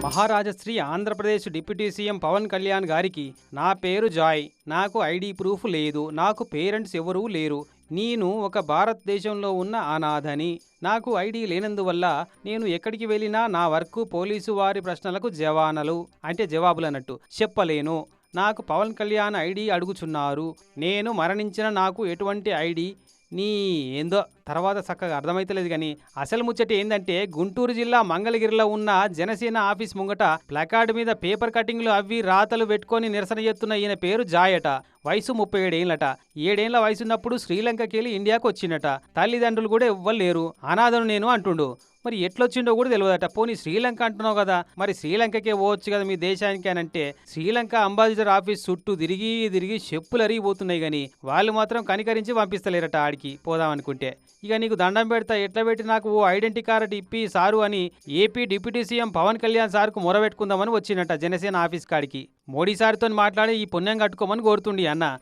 మహారాజశ్రీ Andhra Pradesh deputy CM Pawan Kalyan గారికి, నా పేరు జాయ్, నాకు ఐడి ప్రూఫ్ లేదు, నాకు పేరెంట్స్ ఎవరూ లేరు, నేను ఒక భారతదేశంలో ఉన్న అనాథని, నాకు ఐడి లేనందువల్ల నేను ఎక్కడికి వెళ్ళినా నా వర్క్ పోలీసు వారి ప్రశ్నలకు జవాబులు అన్నట్టు చెప్పలేను. నాకు పవన్ కళ్యాణ్ ఐడి అడుగుచున్నారు. నేను మరణించిన నాకు ఎటువంటి ఐడి నీ ఏందో తర్వాత చక్కగా అర్థమైతలేదు. కానీ అసలు ముచ్చట ఏందంటే, గుంటూరు జిల్లా మంగళగిరిలో ఉన్న జనసేన ఆఫీస్ ముంగట ప్లకార్డు మీద పేపర్ కటింగ్లు అవి రాతలు పెట్టుకొని నిరసన చేస్తున్న ఈయన పేరు జాయట. వయసు 37 ఏళ్ళట. 7 ఏళ్ల వయసున్నప్పుడు శ్రీలంకకి వెళ్ళి ఇండియాకు వచ్చిండట. తల్లిదండ్రులు కూడా ఎవ్వరు లేరు, అనాథను నేను అంటుండు. మరి ఎట్లొచ్చిండో కూడా తెలియదట. పోనీ శ్రీలంక అంటున్నావు కదా, మరి శ్రీలంకకే పోవచ్చు కదా మీ దేశానికి అని అంటే, శ్రీలంక అంబాసిడర్ ఆఫీస్ చుట్టూ తిరిగి తిరిగి చెప్పులు అరిగిపోతున్నాయి. కానీ వాళ్ళు మాత్రం కనికరించి పంపిస్తలేరట ఆడికి పోదామనుకుంటే. ఇక నీకు దండం పెడతా, ఎట్లా పెట్టి నాకు ఓ ఐడెంటిటీ కార్డు ఇప్పి సారు అని AP deputy CM Pawan Kalyan సార్కు మొరబెట్టుకుందామని వచ్చినట్ట జనసేన ఆఫీస్ కాడికి. మోడీ సార్తో మాట్లాడి ఈ పుణ్యం కట్టుకోమని కోరుతుండి అన్న.